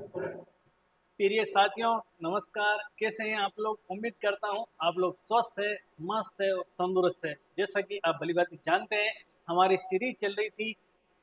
प्रिय साथियों, नमस्कार। कैसे हैं आप लोग? उम्मीद करता हूं आप लोग स्वस्थ है, मस्त है और तंदुरुस्त है। जैसा कि आप भलीभांति जानते हैं, हमारी सीरीज चल रही थी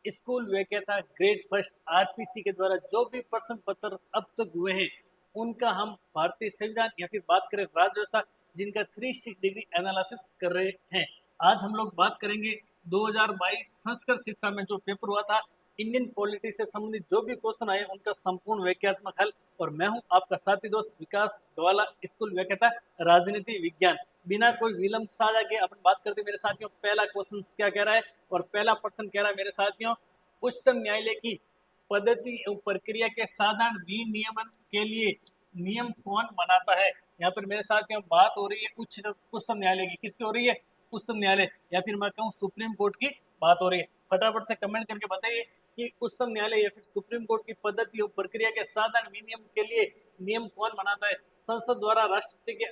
स्कूल व्यग्यता ग्रेड फर्स्ट आरपीसी के द्वारा जो भी प्रश्न पत्र अब तक हुए हैं उनका हम भारतीय संविधान या फिर बात करें राज्य व्यवस्था, जिनका 360 डिग्री एनालिसिस कर रहे हैं। आज हम लोग बात करेंगे 2022 संस्कृत शिक्षा में जो पेपर हुआ था, इंडियन पॉलिटी से संबंधित जो भी क्वेश्चन आए उनका संपूर्ण व्याख्यात्मक हल। और मैं हूं आपका साथी दोस्त विकास गवाला, स्कूल व्याख्याता राजनीति विज्ञान। बिना कोई विलंब साझा के अपन बात करते मेरे साथियों, पहला क्वेश्चन क्या कह रहा है और पहला प्रश्न कह रहा है मेरे साथियों, उच्चतम न्यायालय की पद्धति एवं प्रक्रिया के साधारण विनियमन के लिए नियम कौन बनाता है? यहाँ पर मेरे साथियों बात हो रही है उच्चतम न्यायालय की। किसकी हो रही है? उच्चतम न्यायालय या फिर मैं कहूँ सुप्रीम कोर्ट की बात हो रही है। फटाफट से कमेंट करके बताइए कि उच्चतम न्यायालय या फिर सुप्रीम कोर्ट की पद्धति और प्रक्रिया के साधारण विनियम के लिए नियम कौन बनाता है? संसद द्वारा राष्ट्रपति के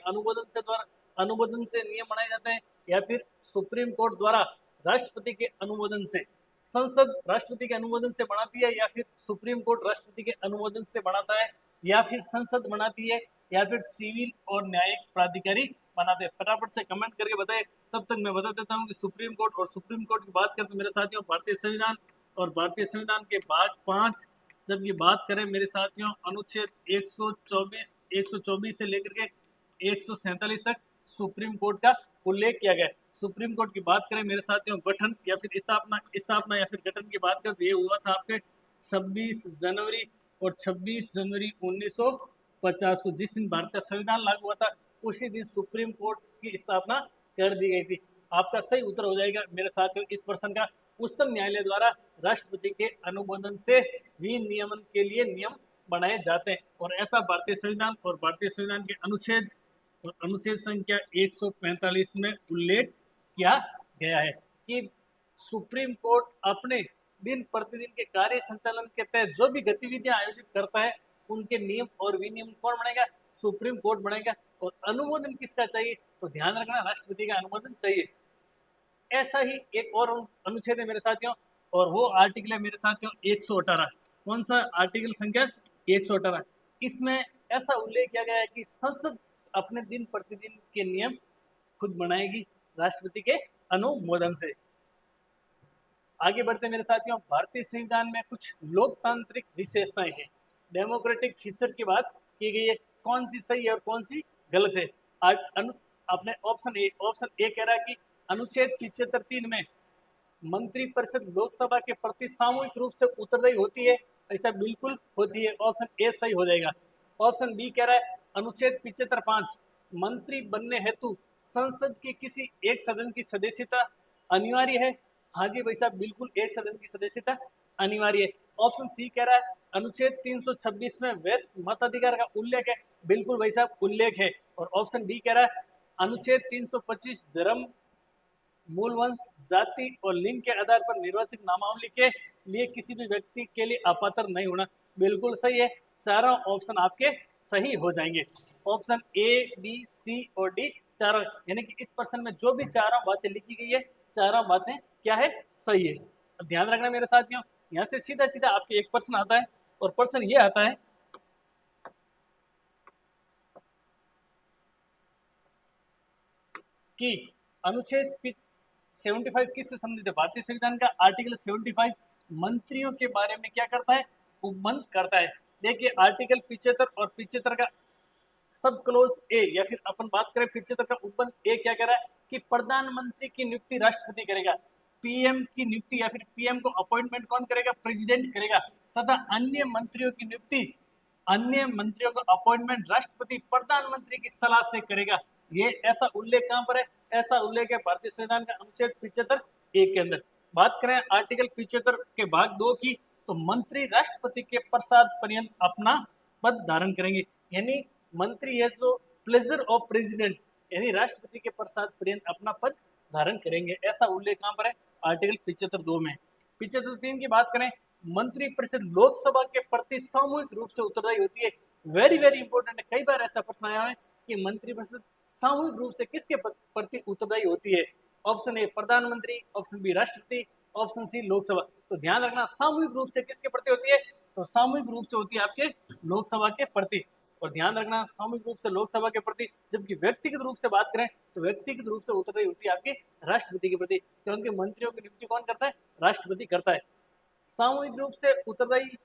अनुमोदन से नियम बनाए जाते हैं या फिर सुप्रीम कोर्ट द्वारा राष्ट्रपति के अनुमोदन से? संसद राष्ट्रपति के अनुमोदन से बनाती है या फिर सुप्रीम कोर्ट राष्ट्रपति के अनुमोदन से बनाता है या फिर संसद बनाती है या फिर सिविल और न्यायिक प्राधिकारी बनाते हैं? फटाफट से कमेंट करके बताएं। तब तक मैं बता देता हूं कि सुप्रीम कोर्ट और सुप्रीम कोर्ट की बात करते मेरे साथियों भारतीय संविधान और भारतीय संविधान के भाग 5 जब ये बात करें मेरे साथियों, अनुच्छेद 124 से लेकर के 147 तक सुप्रीम कोर्ट का उल्लेख किया गया। सुप्रीम कोर्ट की बात करें मेरे साथियों, गठन या फिर स्थापना या फिर गठन की बात करें तो ये हुआ था आपके 26 जनवरी और 26 जनवरी 1950 को। जिस दिन भारत का संविधान लागू हुआ था उसी दिन सुप्रीम कोर्ट की स्थापना कर दी गई थी। आपका सही उत्तर हो जाएगा मेरे साथियों इस प्रश्न का, उच्चतम न्यायालय द्वारा राष्ट्रपति के अनुमोदन से विनियमन के लिए नियम बनाए जाते हैं। और ऐसा भारतीय संविधान और भारतीय संविधान के अनुच्छेद संख्या 145 में उल्लेख किया गया है कि सुप्रीम कोर्ट अपने दिन प्रतिदिन के कार्य संचालन के तहत जो भी गतिविधियां आयोजित करता है उनके नियम और विनियम कौन बनेगा? सुप्रीम कोर्ट बनेगा। और अनुमोदन किसका चाहिए? तो ध्यान रखना, राष्ट्रपति का अनुमोदन चाहिए। ऐसा ही एक और अनुच्छेद है मेरे साथियों, और वो आर्टिकल है मेरे साथियों 118। कौन सा आर्टिकल? संख्या 118। इसमें ऐसा उल्लेख किया गया है कि संसद अपने दिन प्रतिदिन के नियम खुद बनाएगी राष्ट्रपति के अनुमोदन से। आगे बढ़ते मेरे साथियों, भारतीय संविधान में कुछ लोकतांत्रिक विशेषताएं हैं, डेमोक्रेटिक फीचर की बात की गई है। कौन सी सही है और कौन सी गलत है? अपने ऑप्शन ए कह रहा है कि अनुच्छेद 75(3) में मंत्रिपरिषद लोकसभा के प्रति सामूहिक रूप से उत्तरदायी होती है। ऐसा बिल्कुल होती है, ऑप्शन ए सही हो जाएगा। ऑप्शन बी कह रहा है अनुच्छेद 75(5) मंत्री बनने हेतु संसद की किसी एक सदन की सदस्यता अनिवार्य है। हाँ जी भाई साहब, बिल्कुल एक सदन की सदस्यता अनिवार्य है। ऑप्शन सी कह रहा है अनुच्छेद 326 में वैश्य मताधिकार का उल्लेख है। बिल्कुल भाई साहब, उल्लेख है। और ऑप्शन डी कह रहा है अनुच्छेद 325 धर्म, मूल वंश, जाति और लिंग के आधार पर निर्वाचित नामावली के लिए किसी भी व्यक्ति के लिए अपात्र नहीं होना। बिल्कुल सही है। चारों ऑप्शन आपके सही हो जाएंगे। ऑप्शन ए, बी, सी और डी चारों, यानी कि इस प्रश्न में जो भी चारों बातें लिखी गई है, चारों बातें क्या है? सही है। अब ध्यान रखना मेरे साथियों, यहाँ से सीधा सीधा आपके एक प्रश्न आता है और प्रश्न ये आता है कि अनुच्छेद 75 किससे संबंधित है? भारतीय संविधान का आर्टिकल 75 मंत्रियों के बारे में क्या करता है? उपबंध करता है। देखिए आर्टिकल 75 और 75 का सब क्लोज ए या फिर अपन बात करें 75 का उपबंध ए क्या कह रहा है कि प्रधानमंत्री की नियुक्ति राष्ट्रपति करेगा, पीएम की नियुक्ति या फिर पीएम को अपॉइंटमेंट कौन करेगा? प्रेसिडेंट करेगा, तथा अन्य मंत्रियों का अपॉइंटमेंट राष्ट्रपति प्रधानमंत्री की सलाह से करेगा। ये ऐसा उल्लेख कहां पर है? ऐसा उल्लेख है भारतीय संविधान का अनुच्छेद 75 ए के अंदर। बात करें आर्टिकल 75 के भाग 2 की, तो मंत्री राष्ट्रपति के प्रसाद पर्यंत अपना पद धारण करेंगे। यानी मंत्री है जो प्लेजर ऑफ प्रेसिडेंट, यानी राष्ट्रपति के प्रसाद पर्यंत अपना पद धारण करेंगे। ऐसा उल्लेख कहां पर है? आर्टिकल 75(2) में। 75(3) की बात करें, मंत्री परिषद लोकसभा के प्रति सामूहिक रूप से उत्तरदायी होती है। वेरी वेरी इंपॉर्टेंट है, कई बार ऐसा प्रश्न आया है कि मंत्री परिषद सामूहिक रूप से किसके प्रति उत्तरदायी होती है? ऑप्शन ए प्रधानमंत्री, ऑप्शन बी राष्ट्रपति, ऑप्शन सी लोकसभा। तो ध्यान रखना, सामूहिक रूप से किसके प्रति होती है? तो सामूहिक रूप से होती है आपके लोकसभा के प्रति। और ध्यान रखना सामूहिक रूप से लोकसभा के प्रति, जबकि व्यक्तिगत रूप से बात करें तो व्यक्तिगत रूप से उत्तरदायी होती है आपके राष्ट्रपति के प्रति, क्योंकि मंत्रियों की नियुक्ति कौन करता है? राष्ट्रपति करता है। सामूहिक रूप से उत्तरदायी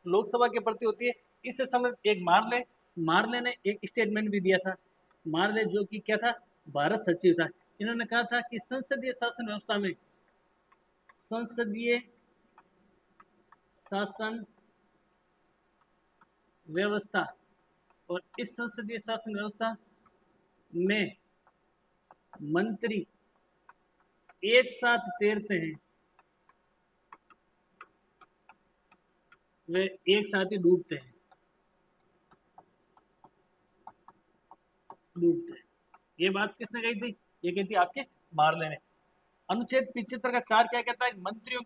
लोकसभा के प्रति होती है। इससे संबंधित एक मार्ले ने एक स्टेटमेंट भी दिया था। मार्ले जो कि क्या था? भारत सचिव था। इन्होंने कहा था कि संसदीय शासन व्यवस्था और इस संसदीय शासन व्यवस्था में मंत्री एक साथ तैरते हैं, वे एक साथ ही डूबते हैं। ये बात किसने कही थी? ये कही थी आपके मार्ले ने। अनुच्छेद 75 का 4 क्या कहता है? मंत्रियों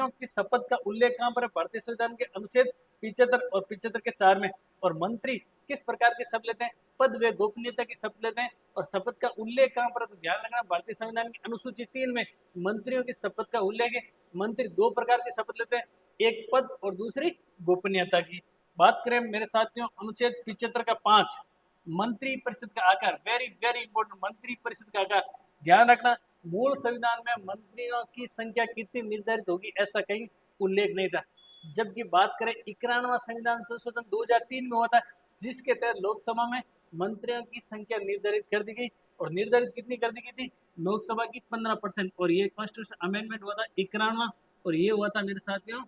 की शपथ का उल्लेख कहां पर है? भारतीय संविधान के अनुच्छेद 75 और 75 के 4 में। और मंत्री किस प्रकार की शपथ लेते हैं? पद व गोपनीयता की शपथ लेते हैं। और शपथ का उल्लेख कहां पर है? तो ध्यान रखना, भारतीय संविधान की अनुसूची 3 में मंत्रियों की शपथ का उल्लेख है। मंत्री 2 प्रकार की शपथ लेते हैं, एक पद और दूसरी गोपनीयता की। बात करें मेरे साथियों अनुच्छेद 75 का 5, मंत्री परिषद का आकार, वेरी वेरी इंपॉर्टेंट, मंत्री परिषद का आकार। ध्यान रखना, मूल संविधान में मंत्रियों की संख्या कितनी निर्धारित होगी ऐसा कहीं उल्लेख नहीं था। जबकि बात करें 91वां संविधान संशोधन 2003 में हुआ था, जिसके तहत लोकसभा में मंत्रियों की संख्या निर्धारित कर दी गई। और निर्धारित कितनी कर दी गई थी? लोकसभा की 15%। और ये कॉन्स्टिट्यूशन अमेंडमेंट हुआ था 91वां, और ये हुआ था मेरे साथियों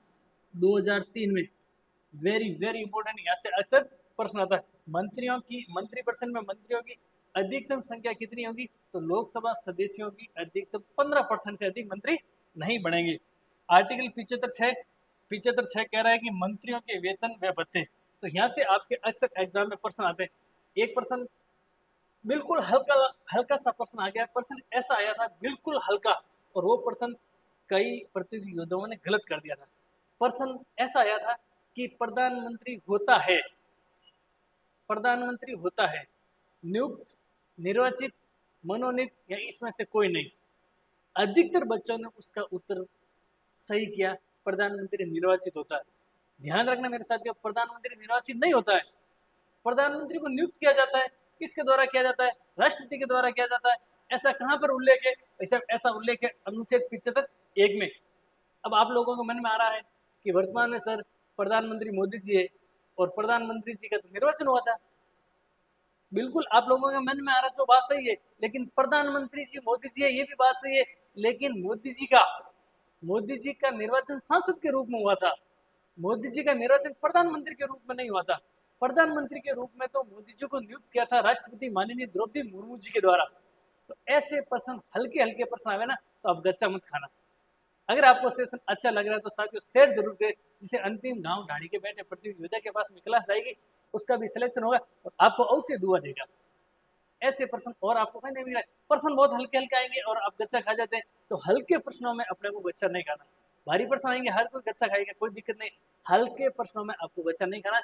2003 में। वेरी वेरी इंपॉर्टेंट, यहाँ से अक्सर प्रश्न आता है। मंत्री पर्सन में मंत्रियों की अधिकतम संख्या कितनी होगी? तो लोकसभा सदस्यों की अधिकतम 15% से अधिक मंत्री नहीं बनेंगे। आर्टिकल 75(6) कह रहा है कि मंत्रियों के वेतन व भत्ते। तो यहाँ से आपके अक्सर एग्जाम में प्रश्न आते हैं। एक प्रश्न बिल्कुल हल्का सा प्रश्न आ गया, प्रश्न ऐसा आया था बिल्कुल हल्का, और वो प्रश्न कई प्रतियोगी योद्धाओं ने गलत कर दिया था। प्रश्न ऐसा आया था कि प्रधानमंत्री होता है नियुक्त, निर्वाचित, मनोनीत या इसमें से कोई नहीं। अधिकतर बच्चों ने उसका उत्तर सही किया, प्रधानमंत्री निर्वाचित होता है। ध्यान रखना मेरे साथियों, प्रधानमंत्री निर्वाचित नहीं होता है। प्रधानमंत्री को नियुक्त किया जाता है। किसके द्वारा किया जाता है? राष्ट्रपति के द्वारा किया जाता है। ऐसा कहां पर उल्लेख है? ऐसा उल्लेख है अनुच्छेद 75(1) में। अब आप लोगों को मन में आ रहा है कि वर्तमान में सर प्रधानमंत्री मोदी जी है और प्रधानमंत्री जी का तो निर्वाचन हुआ था। बिल्कुल आप लोगों के मन में आ रहा जो बात सही है, लेकिन प्रधानमंत्री जी मोदी जी है ये भी बात सही है, लेकिन मोदी जी का निर्वाचन सांसद के रूप में हुआ था। मोदी जी का निर्वाचन प्रधानमंत्री के रूप में नहीं हुआ था। प्रधानमंत्री के रूप में तो मोदी जी को नियुक्त किया था राष्ट्रपति माननीय द्रौपदी मुर्मू जी के द्वारा। तो ऐसे प्रश्न हल्के प्रश्न आवे ना तो आप गच्चा मत खाना। अगर आपको सेशन अच्छा लग रहा है तो साथियों शेयर जरूर करें, जिसे अंतिम गांव ढाणी के बैठे प्रतियोगी योद्धा के पास में क्लास जाएगी, उसका भी सिलेक्शन होगा और आपको अवश्य दुआ देगा। ऐसे प्रश्न और आपको कहीं नहीं मिला, प्रश्न बहुत हल्के आएंगे और आप गच्चा खा जाते हैं। तो हल्के प्रश्नों में अपने को गच्चा नहीं खाना। भारी प्रश्न आएंगे हर कोई गच्चा खाएगा, कोई दिक्कत नहीं। हल्के प्रश्नों में आपको गच्चा नहीं खाना,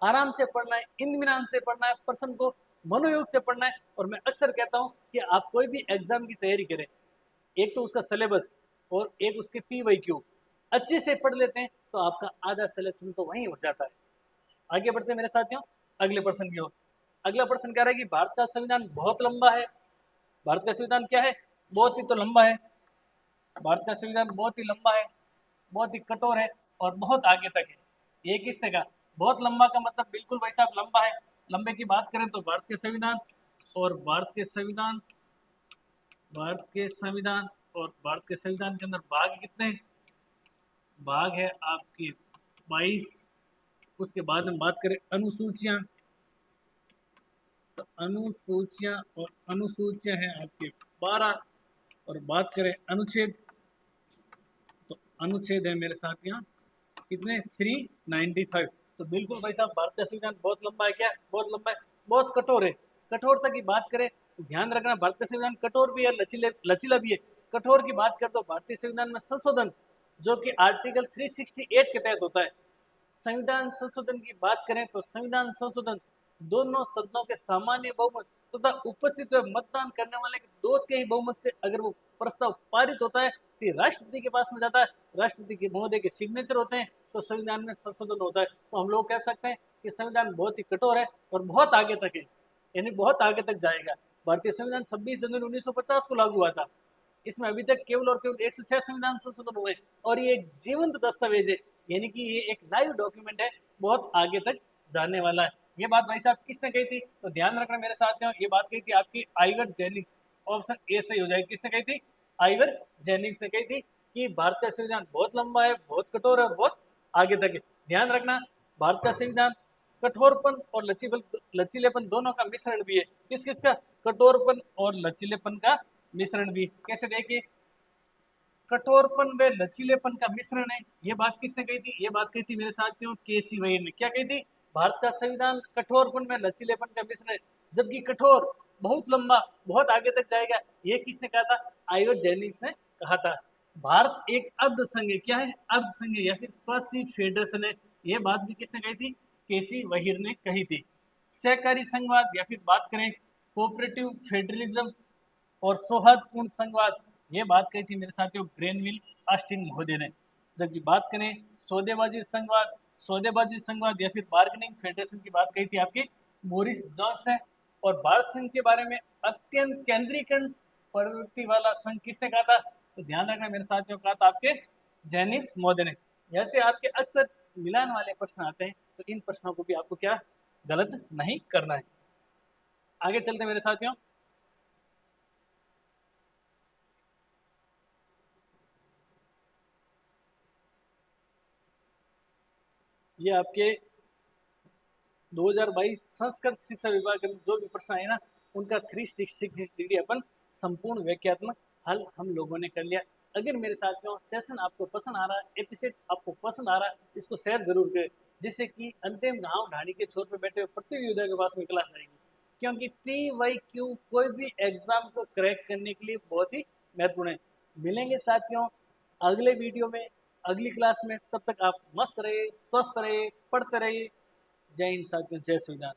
आराम से पढ़ना है, इत्मीनान से पढ़ना है, प्रश्न को मनोयोग से पढ़ना है। और मैं अक्सर कहता हूं कि आप कोई भी एग्जाम की तैयारी करें, एक तो उसका सिलेबस और एक उसके PYQ अच्छे से पढ़ लेते हैं तो आपका आधा सिलेक्शन तो वहीं हो जाता है। आगे बढ़ते हैं मेरे साथियों अगले प्रश्न की ओर। अगला प्रश्न कह रहा है कि भारत का संविधान बहुत लंबा है। भारत का संविधान क्या है? बहुत ही तो लंबा है। भारत का संविधान बहुत ही लंबा है, बहुत ही कठोर है और बहुत आगे तक है। ये किसने कहा? बहुत लंबा का मतलब बिल्कुल भाई साहब लंबा है। लंबे की बात करें तो भारत के संविधान और भारत के संविधान के अंदर भाग कितने? भाग है आपके 22। उसके बाद हम बात करें अनुसूचियां, तो अनुसूचियां हैं आपके 12। और बात करें अनुच्छेद, तो अनुच्छेद है मेरे साथ यहाँ कितने? 395। तो बिल्कुल भाई साहब भारत का संविधान बहुत लंबा है। क्या बहुत लंबा है? बहुत कठोर है। कठोरता की बात करें तो ध्यान रखना भारत का संविधान कठोर भी है, लचीला भी है। कठोर की बात करें तो भारतीय संविधान में संशोधन जो कि आर्टिकल 368 के तहत होता है। संविधान संशोधन की बात करें तो संविधान संशोधन दोनों सदनों के सामान्य बहुमत तथा उपस्थित हुए मतदान करने वाले के 2/3 बहुमत से अगर वो प्रस्ताव पारित होता है फिर राष्ट्रपति के पास में जाता है, राष्ट्रपति के महोदय के सिग्नेचर होते हैं, तो संविधान में संशोधन होता है। तो हम लोग कह सकते हैं कि संविधान बहुत ही कठोर है और बहुत आगे तक है, यानी बहुत आगे तक जाएगा। भारतीय संविधान 26 जनवरी 1950 को लागू हुआ था। इसमें अभी तक केवल और केवल 106 संविधान संशोधन हुए और ये एक जीवंत दस्तावेज है, यानी कि ये एक लाइव डॉक्यूमेंट है, बहुत आगे तक जाने वाला है। ये बात भाई साहब किसने कही थी, तो ध्यान रखना मेरे साथियों, ये बात कही थी आपकी आइवर जेनिंग्स। ऑप्शन ए सही हो जाएगी। किसने कही थी? आइवर जेनिंग्स ने कही थी कि भारत का संविधान बहुत लंबा है, बहुत कठोर है और बहुत आगे तक है। ध्यान रखना, भारत का संविधान कठोरपन और लचीलेपन दोनों का मिश्रण भी है। किस किस का? कठोरपन और लचीलेपन का मिश्रण भी। कैसे देखिए, कठोरपन व लचीलेपन का मिश्रण है, ये बात किसने कही थी? ये बात कही थी मेरे साथियों केसी वहीर ने। क्या कही थी? भारत का संविधान कठोरपन में लचीलेपन का मिश्रण है, जबकि कठोर बहुत लंबा बहुत आगे तक जाएगा, ये किसने कहा था? आइवर जेनिंग्स ने कहा था। भारत एक अर्ध संघ है। क्या है? अर्ध संघ या फिर क्वासी फेडरेशन है, ये बात भी किसने कही थी? केसी वहीर ने कही थी। सहकारी संघवाद या फिर बात करें कोऑपरेटिव फेडरलिज्म और सौहार्दपूर्ण संघवाद, ये बात कही थी मेरे साथियों ग्रेनविल ऑस्टिन महोदय ने। जबकि बात करें सौदेबाजी संघवाद या फिर बार्गेनिंग फेडरेशन की बात कही थी आपके मोरिस जॉन्स ने। और भारत संघ के बारे में अत्यंत केंद्रीकरण प्रवृत्ति वाला संघ किसने कहा था? तो ध्यान रखना मेरे साथियों, कहा था आपके जेनिंग्स महोदय ने। जैसे आपके अक्सर मिलान वाले प्रश्न आते हैं, तो इन प्रश्नों को भी आपको क्या गलत नहीं करना है। आगे चलते हैं मेरे साथियों। ये आपके 2022 संस्कृत शिक्षा विभाग के जो भी प्रश्न आए ना, उनका 360 डिग्री अपन संपूर्ण व्याख्यात्मक हल हम लोगों ने कर लिया। अगर मेरे साथियों सेशन आपको पसंद आ रहा है, एपिसोड आपको पसंद आ रहा है, इसको शेयर जरूर करें, जिससे कि अंतिम गांव ढाणी के छोर पर बैठे प्रतियोगिता के पास में क्लास आएगी। क्योंकि PYQ कोई भी एग्जाम को क्रैक करने के लिए बहुत ही महत्वपूर्ण है। मिलेंगे साथियों अगले वीडियो में, अगली क्लास में। तब तक आप मस्त रहिए, स्वस्थ रहिए, पढ़ते रहिए। जय हिंद साथियों, जय संविधान।